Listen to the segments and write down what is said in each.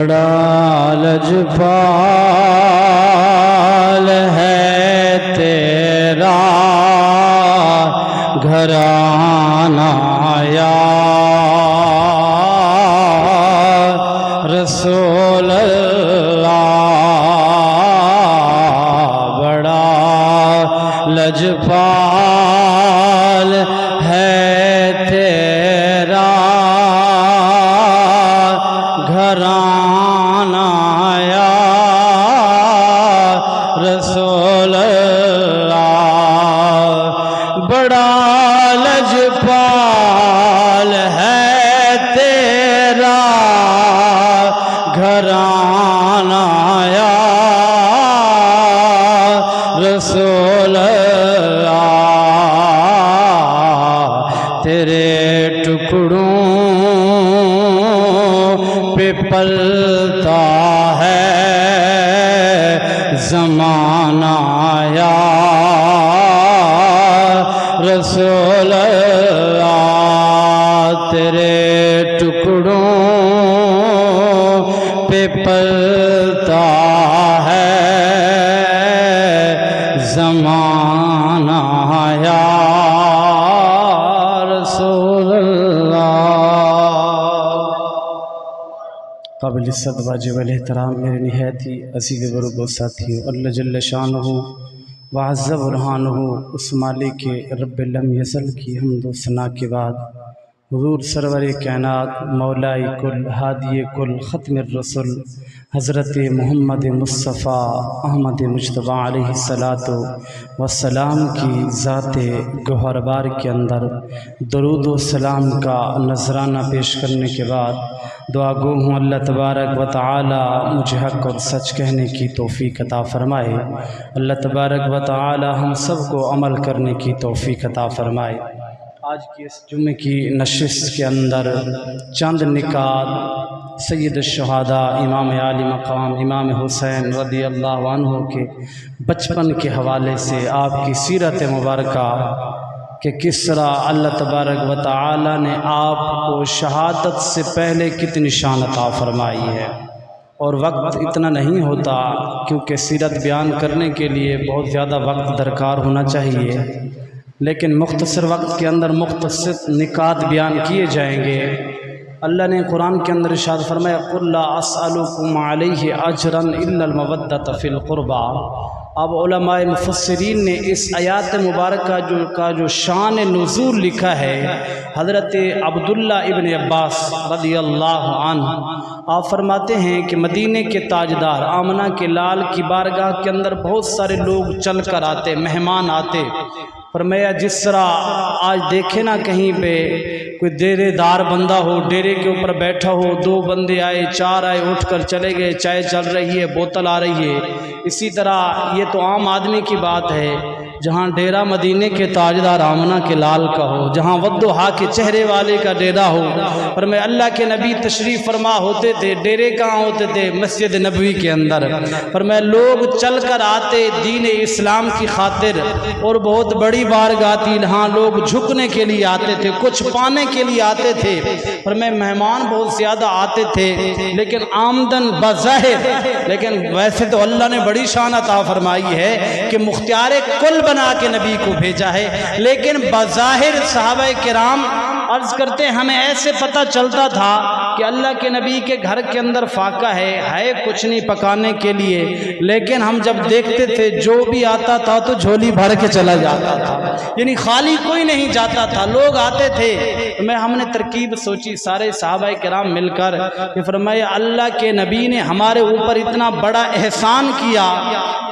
بڑا لجپال ہے تیرا گھرانہ یا رسول اللہ، بڑا لجپال ہے تیرا گھرانہ یا رسول اللہ، بڑا لجپال ہے تیرا گھرانہ یا رسول اللہ، تیرے ٹکڑوں پہ پلتا ہے زمانہ یا رسول اللہ، تیرے ٹکڑوں پہ پلتا ہے زمانہ یا رسول اللہ۔ قابل عزت واجب الاحترام میرے نہایت ہی عزیز و ساتھی اللہ جل شانہ وعز برہانہ، اس مالک رب لم یزل کی حمد و ثنا کے بعد حضور سرور کائنات مولائی کل ہادی کل ختم الرسل حضرت محمد مصطفیٰ احمد مجتبیٰ علیہ الصلاۃ والسلام کی ذات گوہر بار کے اندر درود و سلام کا نذرانہ پیش کرنے کے بعد دعا گو ہوں اللہ تبارک و تعالی مجھے حق اور سچ کہنے کی توفیق عطا فرمائے، اللہ تبارک و تعالی ہم سب کو عمل کرنے کی توفیق عطا فرمائے۔ آج کی اس جمعے کی نشست کے اندر چند نکات سید الشہداء امام عالی مقام امام حسین رضی اللہ عنہ کے بچپن کے حوالے سے آپ کی سیرت مبارکہ کہ کس طرح اللہ تبارک و تعالی نے آپ کو شہادت سے پہلے کتنی شان عطا فرمائی ہے، اور وقت اتنا نہیں ہوتا کیونکہ سیرت بیان کرنے کے لیے بہت زیادہ وقت درکار ہونا چاہیے، لیکن مختصر وقت کے اندر مختصر نکات بیان کیے جائیں گے۔ اللہ نے قرآن کے اندر ارشاد فرمایا قُلْ لَا أَسْأَلُكُمْ عَلَيْهِ أَجْرًا إِلَّا الْمَوَدَّةَ فِي الْقُرْبَى۔ اب علماء مفسرین نے اس آیات مبارکہ کا جو شان نزول لکھا ہے، حضرت عبداللہ ابن عباس رضی اللہ عنہ آپ فرماتے ہیں کہ مدینے کے تاجدار آمنہ کے لال کی بارگاہ کے اندر بہت سارے لوگ چل کر آتے، مہمان آتے، فرمایا جس طرح آج دیکھے نا کہیں پہ کوئی ڈیرے دار بندہ ہو، ڈیرے کے اوپر بیٹھا ہو، دو بندے آئے، چار آئے، اٹھ کر چلے گئے، چائے چل رہی ہے، بوتل آ رہی ہے، اسی طرح یہ تو عام آدمی کی بات ہے۔ جہاں ڈیرہ مدینے کے تاجدار آمنہ کے لال کا ہو، جہاں ودھا کے چہرے والے کا ڈیرہ ہو، فرمایا اللہ کے نبی تشریف فرما ہوتے تھے، ڈیرے کہاں ہوتے تھے؟ مسجد نبوی کے اندر۔ فرمایا لوگ چل کر آتے دین اسلام کی خاطر، اور بہت بڑی بارگاہ تھی، ہاں لوگ جھکنے کے لیے آتے تھے، کچھ پانے کے لیے آتے تھے، فرمایا مہمان بہت زیادہ آتے تھے، لیکن آمدن بظاہر، لیکن ویسے تو اللہ نے بڑی شان عطا فرمائی ہے کہ مختار کل بنا کے نبی کو بھیجا ہے، لیکن بظاہر صحابہ کرام عرض کرتے ہیں ہمیں ایسے پتہ چلتا تھا کہ اللہ کے نبی کے گھر کے اندر فاقہ ہے کچھ نہیں پکانے کے لیے، لیکن ہم جب دیکھتے تھے جو بھی آتا تھا تو جھولی بھر کے چلا جاتا تھا، یعنی خالی کوئی نہیں جاتا تھا، لوگ آتے تھے۔ ہم نے ترکیب سوچی سارے صحابہ کرام مل کر کہ فرمایا اللہ کے نبی نے ہمارے اوپر اتنا بڑا احسان کیا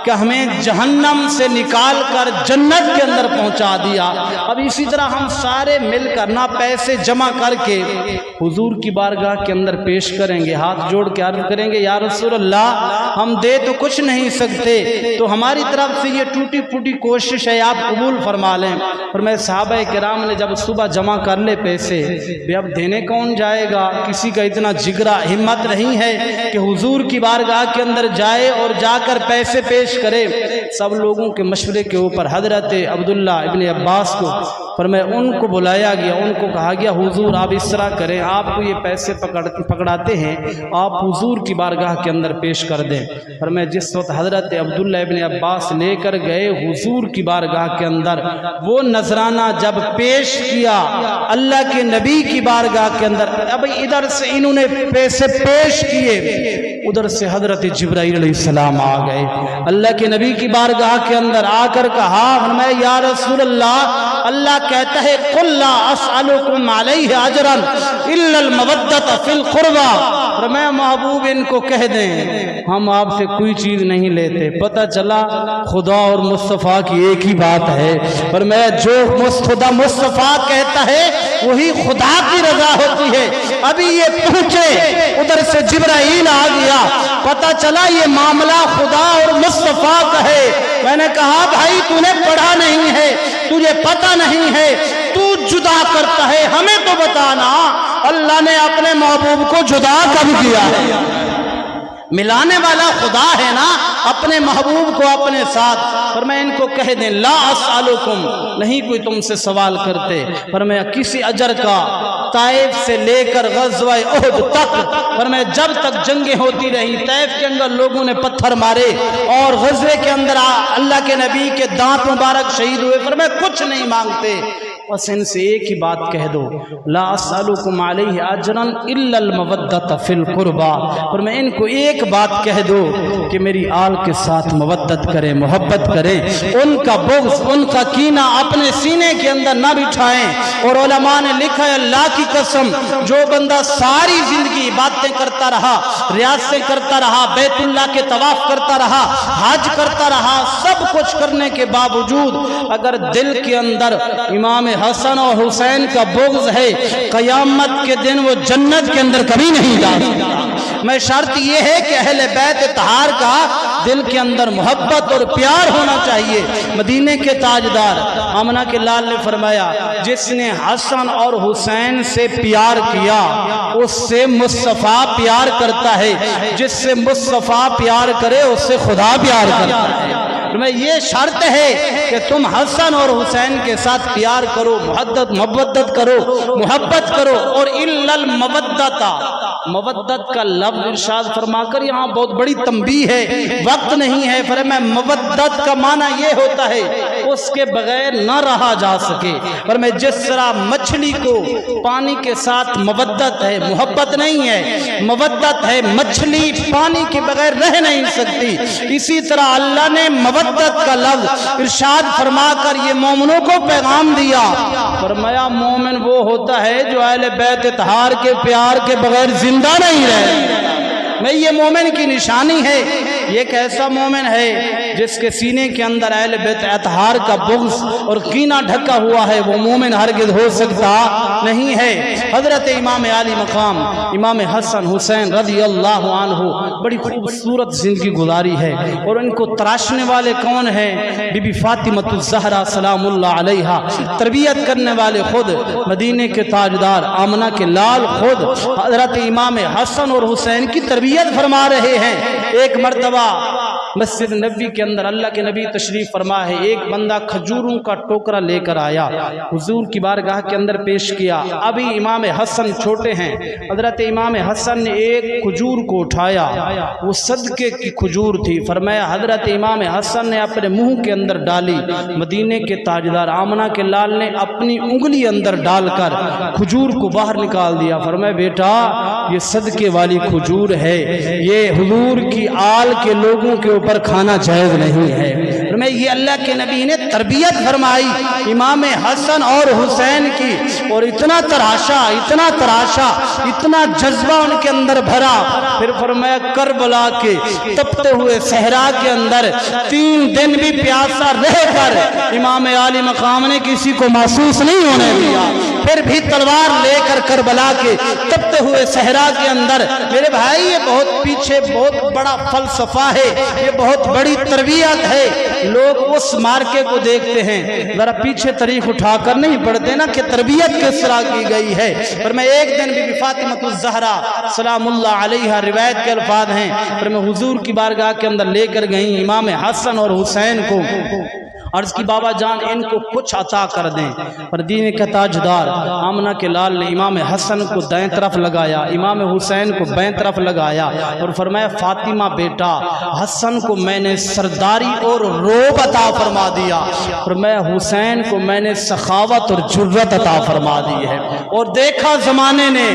کہ ہمیں جہنم سے نکال کر جنت کے اندر پہنچا دیا۔ اب اسی طرح ہم سارے مل کر نہ پیسے جمع کر کے حضور کی بارگاہ کے اندر پیش کریں گے، ہاتھ جوڑ کے عرض کریں گے یا رسول اللہ ہم دے تو کچھ نہیں سکتے، تو ہماری طرف سے یہ ٹوٹی پھوٹی کوشش ہے آپ قبول فرما لیں۔ اور میں صحابہ کرام نے جب صبح جمع کر لے پیسے، اب دینے کون جائے گا؟ کسی کا اتنا جگرا ہمت نہیں ہے کہ حضور کی بارگاہ کے اندر جائے اور جا کر پیسے پیش کرے۔ سب لوگوں کے مشورے کے اوپر حضرت عبداللہ ابن عباس کو فرمایا ان کو بلایا گیا، ان کو کہا گیا حضور آپ اس طرح کریں، آپ کو یہ پیسے پکڑاتے ہیں، آپ حضور کی بارگاہ کے اندر پیش کر دیں۔ فرمایا جس وقت حضرت عبداللہ ابن عباس لے کر گئے حضور کی بارگاہ کے اندر، وہ نذرانہ جب پیش کیا اللہ کے نبی کی بارگاہ کے اندر، اب ادھر سے انہوں نے پیسے پیش کیے، ادھر سے حضرت جبرائیل علیہ السلام آ گئے اللہ کے نبی کی بارگاہ کے اندر، آ کر کہا فرمایا یا رسول اللہ، اللہ کہتا ہے قُلْ لَا أَسْأَلُكُمْ عَلَيْهِ أَجْرًا إِلَّا الْمَوَدَّةَ فِي الْقُرْبَى۔ فرمایا محبوب ان کو کہہ دیں ہم آپ سے کوئی چیز نہیں لیتے۔ پتہ چلا خدا اور مصطفیٰ کی ایک ہی بات ہے، فرمایا جو خدا مصطفیٰ کہتا ہے وہی خدا کی رضا ہوتی ہے۔ ابھی یہ پہنچے ادھر سے جبرائیل آ گیا، پتہ چلا یہ معاملہ خدا اور مصطفیٰ کا ہے۔ میں نے کہا بھائی تو نے پڑھا نہیں ہے، تجھے پتہ نہیں ہے، تو جدا کرتا ہے، ہمیں تو بتانا اللہ نے اپنے محبوب کو جدا کب کیا ہے؟ ملانے والا خدا ہے نا اپنے محبوب کو اپنے ساتھ۔ فرمایا ان کو کہہ دیں لا اسالکم، نہیں کوئی تم سے سوال کرتے، فرمایا کسی اجر کا، طائف سے لے کر غزوہ احد تک، فرمایا جب تک جنگیں ہوتی رہی، طائف کے اندر لوگوں نے پتھر مارے اور غزوے کے اندر اللہ کے نبی کے دانت مبارک شہید ہوئے، فرمایا کچھ نہیں مانگتے، بس ان سے ایک ہی بات کہہ دو لا اسالکم علیہ اجرا الا المودۃ فی القربى، اور میں ان کو ایک بات کہہ دو کہ میری آل کے ساتھ مودت کریں، محبت کریں، ان کا بغض، ان کا کینہ اپنے سینے کے اندر نہ بٹھائیں۔ اور علماء نے لکھا ہے اللہ کی قسم جو بندہ ساری زندگی عبادتیں کرتا رہا، ریاضتیں کرتا رہا، بیت اللہ کے طواف کرتا رہا، حج کرتا رہا، سب کچھ کرنے کے باوجود اگر دل کے اندر امام حسن اور حسین کا بغض ہے، قیامت کے دن وہ جنت کے اندر کبھی نہیں جا سکتا۔ میں شرط یہ ہے کہ اہل بیت طہار کا دل کے اندر محبت اور پیار ہونا چاہیے۔ مدینے کے تاجدار آمنہ کے لال نے فرمایا جس نے حسن اور حسین سے پیار کیا اس سے مصطفیٰ پیار کرتا ہے، جس سے مصطفیٰ پیار کرے اس سے خدا پیار کرتا ہے۔ میں یہ شرط ہے کہ تم حسن اور حسین کے ساتھ پیار کرو، محبت کرو، محبت کرو، اور الا المودۃ، مودت کا لفظ ارشاد فرما کر یہاں بہت بڑی تنبیہ ہے، وقت نہیں ہے، فرمایا مودت کا معنی یہ ہوتا ہے اس کے بغیر نہ رہا جا سکے۔ فرمایا جس طرح مچھلی کو پانی کے ساتھ مودت ہے، محبت نہیں ہے، مودت ہے، مچھلی پانی کے بغیر رہ نہیں سکتی، اسی طرح اللہ نے مودت کا لفظ ارشاد فرما کر یہ مومنوں کو پیغام دیا۔ فرمایا مومن وہ ہوتا ہے جو اہل بیت طہار کے پیار کے بغیر زندہ نہیں رہے۔ میں یہ مومن کی نشانی ہے، یہ ایک ایسا مومن ہے جس کے سینے کے اندر اہل بیت اطہار کا بغض اور کینہ ڈھکا ہوا ہے، وہ مومن ہرگز ہو سکتا نہیں ہے۔ حضرت امام عالی مقام امام حسن حسین رضی اللہ عنہ بڑی خوبصورت زندگی گزاری ہے، اور ان کو تراشنے والے کون ہیں؟ بی بی فاطمۃ الزہرا سلام اللہ علیہا، تربیت کرنے والے خود مدینے کے تاجدار آمنہ کے لال خود حضرت امام حسن اور حسین کی تربیت فرما رہے ہیں۔ ایک مرتبہ مسجد نبی کے اندر اللہ کے نبی تشریف فرما ہے، ایک بندہ کھجوروں کا ٹوکرا لے کر آیا، حضور کی بارگاہ کے اندر پیش کیا۔ ابھی امام حسن چھوٹے ہیں، حضرت امام حسن نے ایک کھجور کو اٹھایا، وہ صدقے کی کھجور تھی، فرمایا حضرت امام حسن نے اپنے منہ کے اندر ڈالی، مدینے کے تاجدار آمنہ کے لال نے اپنی انگلی اندر ڈال کر کھجور کو باہر نکال دیا، فرمایا بیٹا یہ صدقے والی کھجور ہے، یہ حضور کی آل کے لوگوں کے اوپر کھانا جائز نہیں ہے۔ میں یہ اللہ کے نبی نے تربیت فرمائی امام حسن اور حسین کی، اور اتنا تراشا اتنا جذبہ ان کے اندر بھرا، پھر فرمایا کربلا کے تپتے ہوئے صحرا کے اندر 3 دن بھی پیاسا رہ کر امام عالی مقام نے کسی کو محسوس نہیں ہونے دیا، پھر بھی تلوار لے کر کربلا کے تپتے ہوئے صحرا کے اندر۔ میرے بھائی یہ بہت پیچھے بہت بڑا فلسفہ ہے، یہ بہت بڑی تربیت ہے۔ لوگ اس مارکے کو دیکھتے ہیں، ذرا پیچھے تاریخ اٹھا کر نہیں پڑھتے نا کہ تربیت کس طرح کی گئی ہے۔ پر میں ایک دن بی بی فاطمۃ الزہرا سلام اللہ علیہا روایت کے الفاظ ہیں، پر میں حضور کی بارگاہ کے اندر لے کر گئیں امام حسن اور حسین کو، عرض کی بابا جان ان کو کچھ عطا کر دیں۔ مدینے کا تاجدار آمنہ کے لال نے امام حسن کو دائیں طرف لگایا، امام حسین کو بائیں طرف لگایا اور فرمایا فاطمہ بیٹا حسن کو میں نے سرداری اور روب عطا فرما دیا، فرمایا حسین کو میں نے سخاوت اور جرت عطا فرما دی ہے۔ اور دیکھا زمانے نے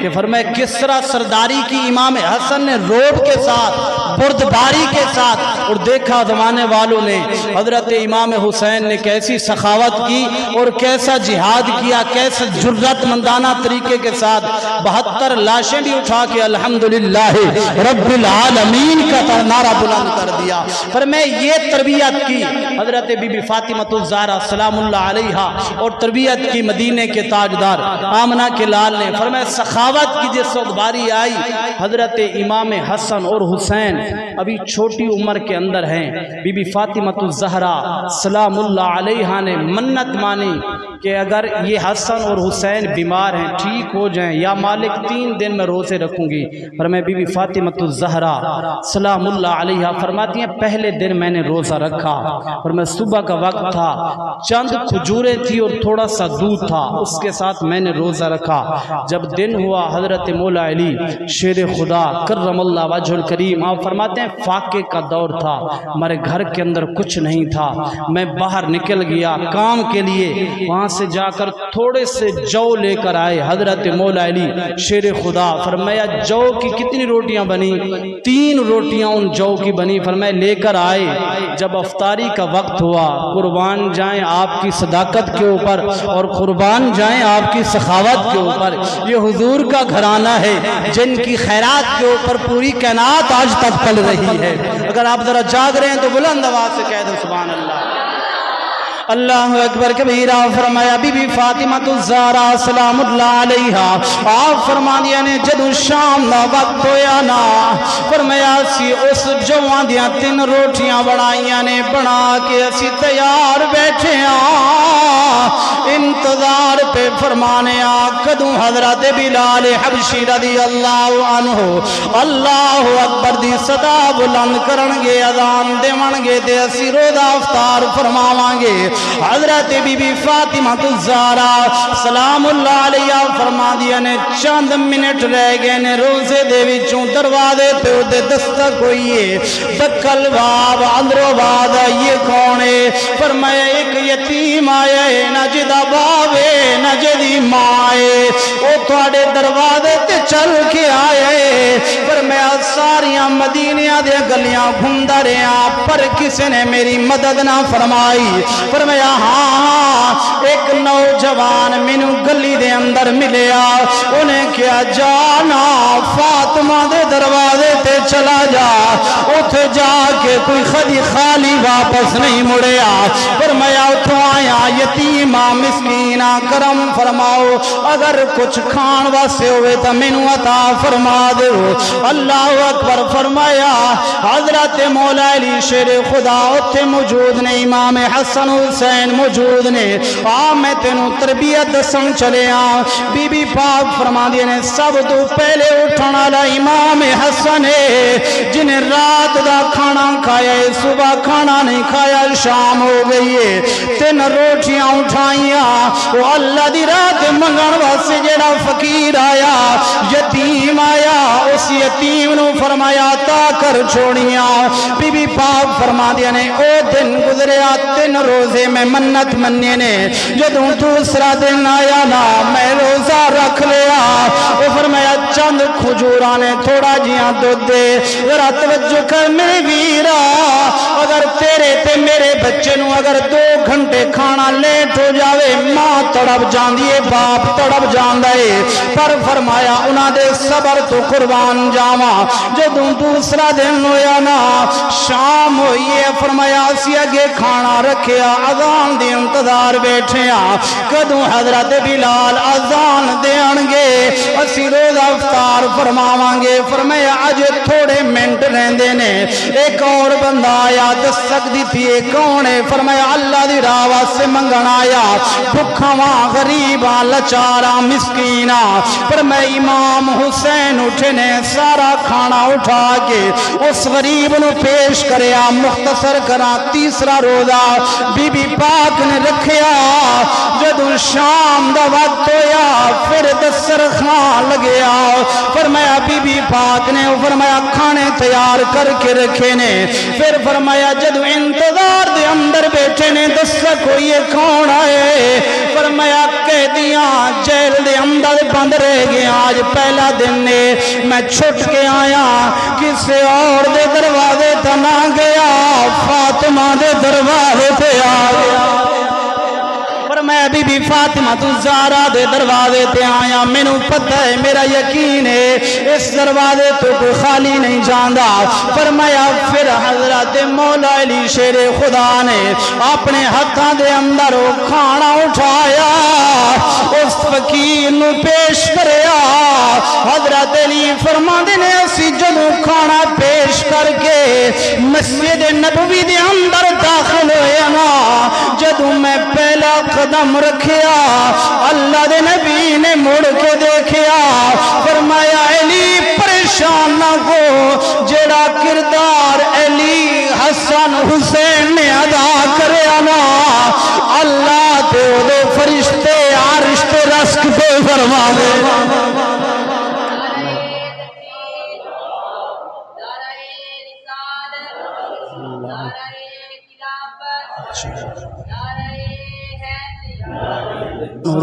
کہ فرمایا کس طرح سرداری کی امام حسن نے روب کے ساتھ، بردباری کے ساتھ، اور دیکھا زمانے والوں نے حضرت امام حسین نے کیسی سخاوت کی اور کیسا جہاد کیا، کیسے جرت مندانہ طریقے کے ساتھ 72 لاشیں بھی اٹھا کے الحمدللہ رب العالمین کا نعرہ بلند کر دیا۔ فرمایا یہ تربیت کی حضرت بی بی فاطمہ الزہرا سلام اللہ علیہا اور تربیت کی مدینے کے تاجدار آمنہ کے لال نے۔ فرمایا سخاوت کی جس وقت باری آئی، حضرت امام حسن اور حسین ابھی چھوٹی عمر کے اندر ہیں، بی بی فاطمہ الزہرا سلام اللہ علیہا نے منت مانی کہ اگر یہ حسن اور حسین بیمار ہیں ٹھیک ہو جائیں یا مالک 3 دن میں روزے رکھوں گی۔ فرمایا بی بی فاطمہ الزہرا سلام اللہ علیہا فرماتی ہیں پہلے دن میں نے روزہ رکھا، فرمایا صبح کا وقت تھا، چند کھجوریں تھی اور تھوڑا سا دودھ تھا، اس کے ساتھ میں نے روزہ رکھا۔ جب دن ہوا حضرت مولا علی شیر خدا کرم اللہ وجہ الکریم آپ فرماتے ہیں فاقے کا دور تھا، ہمارے گھر کے اندر کچھ نہیں تھا، میں باہر نکل گیا کام کے لیے، وہاں سے جا کر تھوڑے سے جو لے کر آئے حضرت مولا علی شیر خدا۔ فرمایا جو کی کتنی روٹیاں بنی؟ 3 روٹیاں ان جو کی بنی، فرمایا لے کر آئے۔ جب افطاری کا وقت ہوا، قربان جائیں آپ کی صداقت کے اوپر اور قربان جائیں آپ کی سخاوت کے اوپر، یہ حضور کا گھرانہ ہے جن کی خیرات کے اوپر پوری کائنات آج تک پل رہی ہے۔ اگر آپ ذرا جاگ رہے ہیں تو بلند آواز سے کہہ دو سبحان اللہ، اللہ اکبر کبیرہ۔ فرمایا بی بی فاطمہ الزہرا سلام اللہ علیہا آپ فرمایا نے جدو شام دا وقت ہویا نا، فرمایا سی اس جوان دیاں 3 روٹیاں بنائیاں نے، بنا کے اسی تیار بیٹھے انتظار پہ فرمانے کدوں حضرت بلال حبشی رضی اللہ عنہ اللہ اکبر دی صدا بلند کرنگے، اذان دیونگے تے اسی روزہ افطار فرماوانگے۔ حضرت بی بی فاطمہ الزہرا سلام اللہ علیہ فرما دیا نے چند منٹ رہ گئے نے روزے دے وچوں دروازے پہ اودے دستک ہوئی ہے، دکل باب اندرو بعد یہ کون ہے؟ فرمایا ایک یتیم آیا ہے، نہ جدا باپ ہے نہ جدی ماں ہے، وہ تھوڑے دروازے تے چل کے آیا ہے۔ فرمایا ساریاں مدینہ دے گلیاں گھومدا رہیا پر کسی نے میری مدد نہ فرمائی۔ فرمایا ہاں ایک نوجوان مینو گلی دے اندر ملیا، انہیں کیا جانا فاطمہ دے دروازے تے چلا جا، اتھے جا کے کوئی خالی واپس نہیں مڑیا۔ فرمایا اتھوں آیا یتیمہ مسکینہ کرم فرماؤ، اگر کچھ کھان واسے ہوئے تو مینو عطا فرما دو۔ اللہ اکبر۔ فرمایا حضرت مولا علی شیر خدا اتھے موجود نے، امام حسن حسین موجود نے، میں تینوں تربیت دسن چلے بی بی پاک فرما دیے نے سب تو پہلے اٹھن والا امام حسن ہے، جنہیں رات دا کھانا کھایا ہے، صبح کھانا نہیں کھایا، شام ہو گئی ہے، 3 روٹیاں اٹھائیاں، وہ اللہ دی رات منگن واسطے جڑا فقیر آیا یتیم آیا، اس یتیم نو فرمایا عطا کر چھوڑیاں۔ بی بی پاک فرما دیا نے او دن گزریا 3 روزے میں منت مننے نے، جدوں دوسرا دن آیا نا میں روزہ رکھ لیا، وہ فرمایا چند کھجوراں نے تھوڑا جیاں دودھ دے، ذرا توجہ کر میرے ویرا، اگر تیرے تے میرے بچے نو اگر 2 گھنٹے کھانا لیٹ ہو جاوے ماں تڑپ جاندی ہے، باپ تڑپ جاندا ہے، پر فرمایا انہاں دے صبر تو قربان جاواں۔ جدوں دوسرا دن ہویا نا شام ہوئی ہے، فرمایا اسی اگے کھانا رکھیا، اذان دے انتظار بیٹھے کدوں حضرت بلال اذان دین گے اسی روزہ افطار فرماواں گے۔ فرمایا اج تھوڑے منٹ رہندے نے، ایک اور بندہ آیا دستک دیتی ہے، کون ہے؟ فرمایا اللہ دی راہ واسطے منگن آیا، بھکھاواں غریباں لاچاراں مسکیناں۔ فرمایا امام حسین اٹھے نے، سارا کھانا اٹھا کے اس غریب نو پیش کریا. مختصر کرا تیسرا روزہ بی بی پاک نے رکھیا. جدو شام دا وقت ہویا پھر دسترخوان لگیا. فرمایا بی بی پاک نے فرمایا کھانے تیار کر کے رکھے نے. پھر فرمایا جدو انتظار دے اندر بیٹھے نے دسا کوئی یہ کون آئے. فرمایا قیدیاں جیل دے اندر بند رہ گیا. آج پہلا دن نے میں چھٹ کے آیا کسی اور دے دروازے تے نہ گیا, فاطمہ دے دروازے تے آ گیا. میں بی بی فاطمہ الزہرا دے دروازے تے آیا. مینوں پتہ ہے میرا یقین ہے اس دروازے تو کوئی خالی نہیں جاندا. فرمایا پھر حضرت مولا علی شیر خدا نے اپنے ہتھاں دے اندر وہ کھانا اٹھایا, اس فقیر نو پیش کریا. حضرت علی فرماندے نے اسی جدوں کھانا پیش کر کے مسجد نبوی دے اندر داخل ہویا نا, جدوں میں پہلا قدم رکھیا اللہ دے نبی نے مڑ کے دیکھیا. فرمایا علی پریشان نہ ہو, جڑا کردار علی حسن حسین نے ادا کریا نا اللہ تے دے فرشتے عرش تے رزق پہ فرما دے.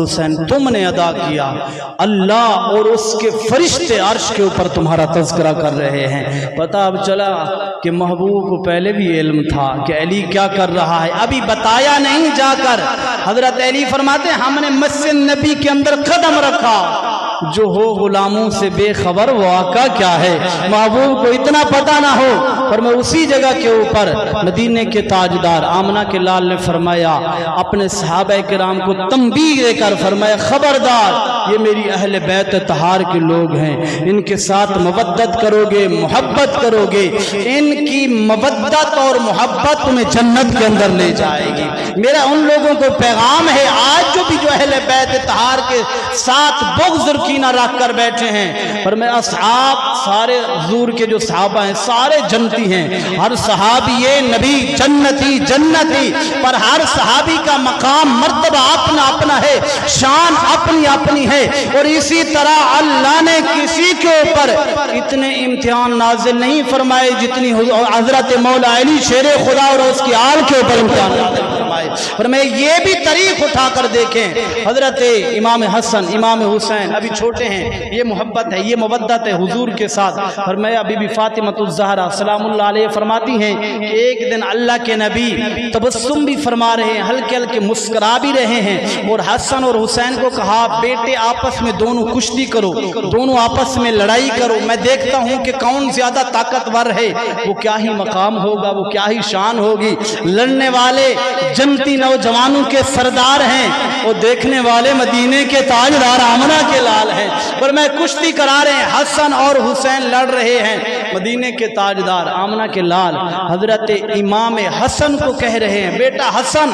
حسین تم نے ادا کیا, اللہ اور اس کے فرشتے عرش کے اوپر تمہارا تذکرہ کر رہے ہیں. پتہ اب چلا کہ محبوب کو پہلے بھی علم تھا کہ علی کیا کر رہا ہے, ابھی بتایا نہیں جا کر. حضرت علی فرماتے ہیں ہم نے مسجد نبی کے اندر قدم رکھا, جو ہو غلاموں سے بے خبر وہ آقا کیا ہے. محبوب کو اتنا پتہ نہ ہو, پر میں اسی جگہ کے اوپر مدینے کے تاجدار آمنہ کے لال نے فرمایا اپنے صحابہ کرام کو تنبیہ دے کر فرمایا خبردار یہ میری اہل بیت طہار کے لوگ ہیں, ان کے ساتھ مودت کرو گے محبت کرو گے, ان کی مودت اور محبت تمہیں جنت کے اندر لے جائے گی. میرا ان لوگوں کو پیغام ہے آج جو بھی جو اہل بیت طہار کے ساتھ بغض کینہ رکھ کر بیٹھے ہیں, پر میں اصحاب سارے حضور کے جو صحابہ ہیں سارے جنتی ہیں, ہر صحابی نبی جنتی جنتی, پر ہر صحابی کا مقام مرتبہ اپنا اپنا ہے, شان اپنی اپنی ہے. اور اسی طرح اللہ نے کسی کے اوپر اتنے امتحان نازل نہیں فرمائے جتنی حضرت مولا علی شیر خدا اور اس کی آل کے اوپر امتحان نازل فرمائے. پر میں یہ بھی تاریخ اٹھا کر دیکھیں, حضرت امام حسن امام حسین ابھی چھوٹے ہیں, یہ محبت ہے یہ مودت ہے حضور کے ساتھ. فرمایا بی بی فاطمہ الزہرا سلام اللہ علیہ فرماتی ہیں کہ ایک دن اللہ کے نبی تبسم بھی فرما رہے ہیں, ہلکے ہلکے مسکرا بھی رہے ہیں, اور حسن اور حسین کو کہا بیٹے آپس میں دونوں کشتی کرو, دونوں آپس میں لڑائی کرو, میں دیکھتا ہوں کہ کون زیادہ طاقتور ہے, وہ کیا ہی مقام ہوگا, وہ کیا ہی شان ہوگی. لڑنے والے جنتی نوجوانوں کے سردار ہیں, اور دیکھنے والے مدینے کے تاجدار آمنہ کے لال ہیں. پر میں کشتی کرا رہے ہیں, حسن اور حسین لڑ رہے ہیں. مدینے کے تاجدار آمنہ کے لال حضرت امام حسن کو کہہ رہے ہیں بیٹا حسن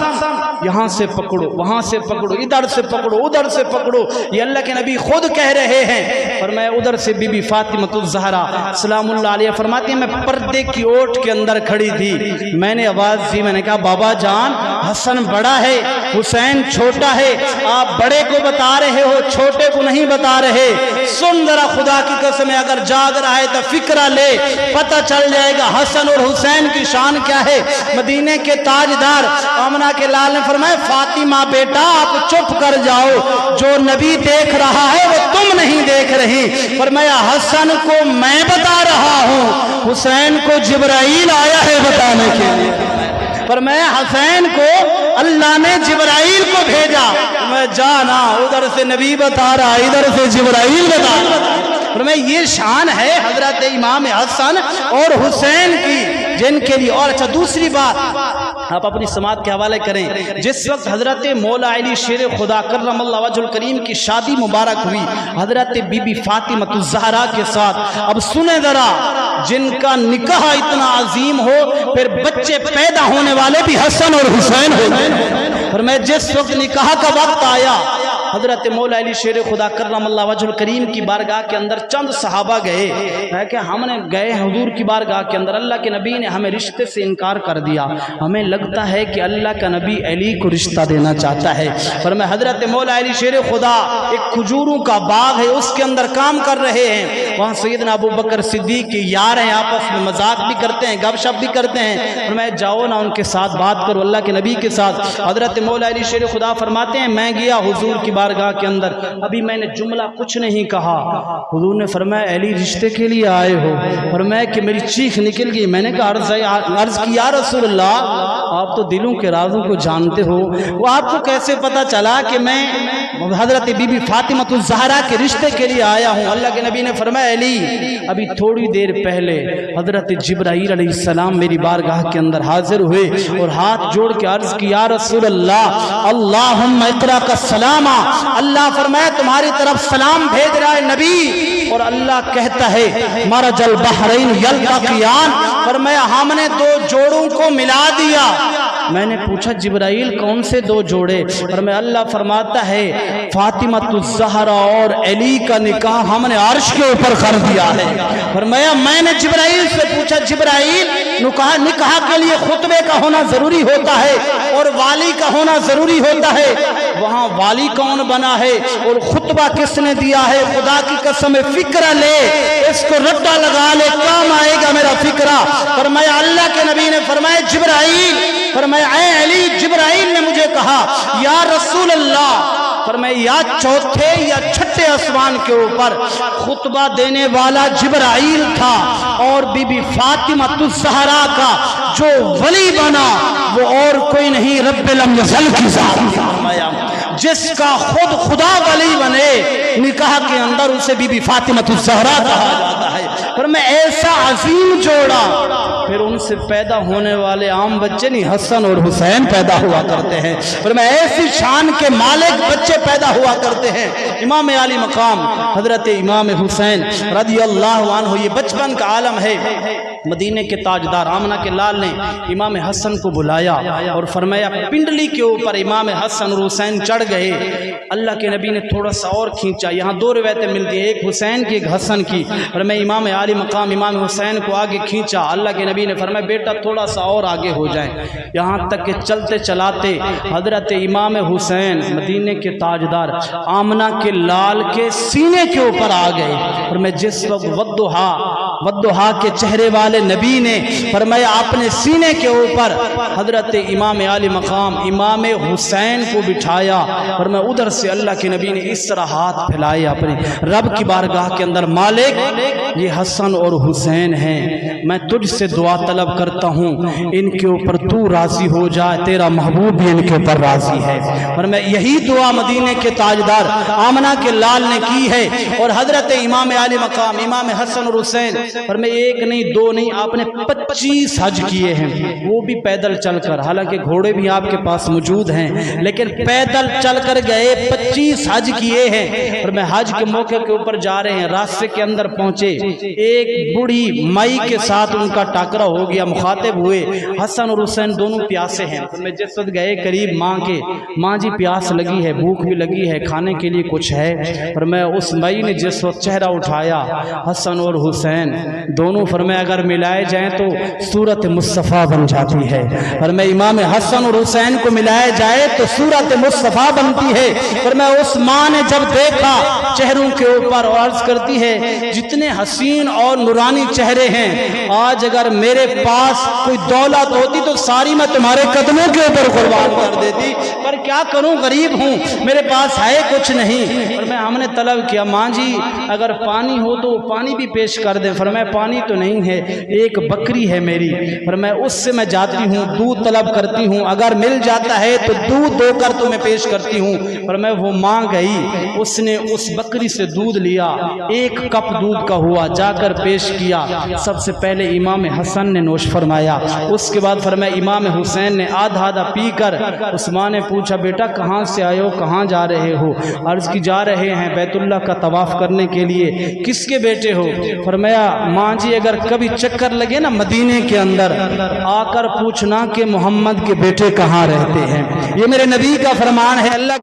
یہاں سے پکڑو وہاں سے پکڑو ادھر سے پکڑو ادھر سے پکڑو. یہ اللہ کے نبی خود کہہ رہے ہیں. اور میں ادھر سے بی بی فاطمہ الزہرا سلام اللہ علیہ فرماتی ہیں میں پردے کی اوٹ کے اندر کھڑی تھی, میں نے آواز دی, میں نے کہا بابا جان حسن بڑا ہے حسین چھوٹا ہے, آپ بڑے کو بتا رہے ہو چھوٹے کو نہیں بتا رہے. سن ذرا خدا کی قسم اگر جاگ رہا ہے تو فکرہ لے, پتہ چل جائے گا حسن اور حسین کی شان کیا ہے. مدینے کے تاجدار آمنہ کے لال نے فرمایا فاطمہ بیٹا آپ چپ کر جاؤ, جو نبی دیکھ رہا ہے وہ تم نہیں دیکھ رہی. فرمایا حسن کو میں بتا رہا ہوں, حسین کو جبرائیل آیا ہے بتانے کے لیے. پر میں حسین کو اللہ نے جبرائیل کو بھیجا, میں جانا ادھر سے نبی بتا رہا ادھر سے جبرائیل بتا رہا. پر میں یہ شان ہے حضرت امام حسن اور حسین کی جن کے لیے. اور اچھا دوسری بات آپ اپنی سماعت کے حوالے کریں, جس وقت حضرت مولا علی شیر خدا کرم اللہ وجہ الکریم کی شادی مبارک ہوئی حضرت بی بی فاطمہ الزہرا کے ساتھ, اب سنیں ذرا جن کا نکاح اتنا عظیم ہو پھر بچے پیدا ہونے والے بھی حسن اور حسین ہو. اور میں جس وقت نکاح کا وقت آیا حضرت مولا علی شیر خدا کرم اللہ وجہ الکریم کی بارگاہ کے اندر چند صحابہ گئے ہے کہ ہم نے گئے حضور کی بارگاہ کے اندر، اللہ کے نبی نے ہمیں رشتے سے انکار کر دیا، ہمیں لگتا ہے کہ اللہ کا نبی علی کو رشتہ دینا چاہتا ہے۔ فرمایا حضرت مولا علی شیر خدا ایک کھجوروں کا باغ ہے، اس کے اندر کام کر رہے ہیں، وہاں سیدنا ابو بکر صدیق کے یار ہیں، آپس میں مذاق بھی کرتے ہیں، گپ شپ بھی کرتے ہیں۔ فرمایا جاؤ نا ان کے ساتھ بات کرو، اللہ کے نبی کے ساتھ۔ حضرت مولا علی شیر خدا فرماتے ہیں میں گیا حضور کی بارگاہ کے اندر، ابھی میں نے جملہ کچھ نہیں کہا، حضور نے فرمایا علی رشتے کے لیے آئے ہو؟ فرمایا کہ میری چیخ نکل گئی، میں نے کہا عرض کی یا رسول اللہ آپ تو دلوں کے رازوں کو جانتے ہو، وہ آپ کو کیسے پتا چلا کہ میں حضرت بی بی فاطمہ الزہرا کے رشتے کے لیے آیا ہوں؟ اللہ کے نبی نے فرمایا علی ابھی تھوڑی دیر پہلے حضرت جبرائیل علیہ السلام میری بارگاہ کے اندر حاضر ہوئے اور ہاتھ جوڑ کے عرض کی یا رسول اللہ اللہم اقرا کا سلام، اللہ فرمایا تمہاری طرف سلام بھیج رہا ہے نبی، اور اللہ کہتا ہے مرج البحرین یلتقیان، فرمایا ہم نے دو جوڑوں کو ملا دیا۔ میں نے پوچھا جبرائیل کون سے دو جوڑے؟ فرمایا اللہ فرماتا ہے فاطمہ الزہرا اور علی کا نکاح ہم نے عرش کے اوپر کر دیا ہے۔ فرمایا میں نے جبرائیل سے پوچھا جبرائیل نکاح کے لیے خطبے کا ہونا ضروری ہوتا ہے اور والی کا ہونا ضروری ہوتا ہے، وہاں والی کون بنا ہے اور خطبہ کس نے دیا ہے؟ خدا کی قسم فکرہ لے، اس کو رٹا لگا لے، کام آئے گا میرا فکرہ۔ فرمایا اللہ کے نبی نے فرمایا جبرائیل، فرمایا اے علی جبرائیل نے مجھے کہا یا رسول اللہ، فرمایا یا چوتھے یا چھٹے آسمان کے اوپر خطبہ دینے والا جبرائیل تھا، اور بی بی فاطمہ الزہرا کا جو ولی بنا وہ اور کوئی نہیں رب لم یزل کی ذات، فرمایا جس کا خود خدا ولی بنے نکاح کے اندر اسے بی بی فاطمہ الزہرا کہا جاتا ہے۔ فرمایا ایسا عظیم جوڑا، پھر ان سے پیدا ہونے والے عام بچے نہیں حسن اور حسین پیدا ہوا کرتے ہیں، فرمایا ایسی شان کے مالک بچے پیدا ہوا کرتے ہیں۔ امام عالی مقام حضرت امام حسین رضی اللہ عنہ، یہ بچپن کا عالم ہے۔ مدینے کے تاجدار آمنہ کے لال نے امام حسن کو بلایا اور فرمایا پنڈلی کے اوپر امام حسن اور حسین چڑھ گئے، اللہ کے نبی نے تھوڑا سا اور کھینچا، یہاں دو روایتیں ملتی ہیں، ایک حسین کی ایک حسن کی، فرمایا امام عالی مقام امام حسین کو آگے کھینچا، اللہ کے نبی نے فرمایا بیٹا تھوڑا سا اور آگے ہو جائیں، یہاں تک کہ چلتے چلاتے حضرت امام حسین مدینے کے تاجدار آمنہ کے لال کے سینے کے اوپر آ گئے۔ فرمایا جس وقت ودہا کے چہرے والے نبی نے فرمایا اپنے سینے کے اوپر حضرت امام عالی مقام امام حسین کو بٹھایا، فرمایا ادھر سے اللہ کے نبی نے اس طرح ہاتھ پھیلائے اپنے رب کی بارگاہ کے اندر، مالک یہ حسن اور حسین ہیں، میں تجھ سے دعا طلب کرتا ہوں ان کے اوپر تو راضی ہو جائے، تیرا محبوب بھی ان کے اوپر راضی ہے۔ فرمایا یہی دعا مدینے کے تاجدار آمنہ کے لال نے کی ہے، اور حضرت امام عالی مقام امام حسن اور حسین فرمایا ایک نہیں دو نہیں آپ نے 25 حج کیے ہیں، وہ بھی پیدل چل کر، حالانکہ گھوڑے بھی آپ کے پاس موجود ہیں لیکن پیدل چل کر گئے، 25 حج کیے ہیں۔ اور میں حج کے موقع کے اوپر جا رہے ہیں، راستے کے اندر پہنچے، ایک بڑی مائی کے ساتھ ان کا ٹاکرا ہو گیا، مخاطب ہوئے، حسن اور حسین دونوں پیاسے ہیں، میں جس وقت گئے قریب ماں جی پیاس لگی ہے، بھوک بھی لگی ہے، کھانے کے لیے کچھ ہے؟ اور میں اس مائی نے جس وقت چہرہ اٹھایا حسن اور حسین دونوں فرمایا اگر ملائے جائیں تو صورت مصطفیٰ بن جاتی ہے، اور میں امام حسن اور حسین کو ملائے جائے تو صورت مصطفیٰ بنتی ہے۔ اور میں اس ماں نے جب دیکھا چہروں کے اوپر عرض کرتی ہے جتنے حسین اور نورانی چہرے ہیں، آج اگر میرے پاس کوئی دولت ہوتی تو ساری میں تمہارے قدموں کے اوپر قربان کر دیتی، پر کیا کروں غریب ہوں، میرے پاس ہے کچھ نہیں۔ اور میں ہم نے طلب کیا ماں جی اگر پانی ہو تو پانی بھی پیش کر دیں، فرمایا پانی تو نہیں ہے، ایک بکری ہے میری، فرمایا اس سے میں جاتی ہوں دودھ طلب کرتی ہوں، اگر مل جاتا ہے تو دودھ دو کر تمہیں پیش کرتی ہوں۔ فرمایا وہ ماں گئی، اس نے اس بکری سے دودھ لیا، ایک کپ دودھ کا ہوا، جا کر پیش کیا، سب سے پہلے امام حسن نے نوش فرمایا، اس کے بعد فرمایا امام حسین نے آدھا پی کر، اس ماں نے پوچھا بیٹا کہاں سے آئے ہو، کہاں جا رہے ہو؟ عرض کی جا رہے ہیں بیت اللہ کا طواف کرنے کے لیے۔ کس کے بیٹے ہو؟ فرمایا ماں جی اگر کبھی چکر لگے نا مدینے کے اندر آ کر پوچھنا کہ محمد کے بیٹے کہاں رہتے ہیں، یہ میرے نبی کا فرمان ہے۔ اللہ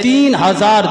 3000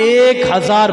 1000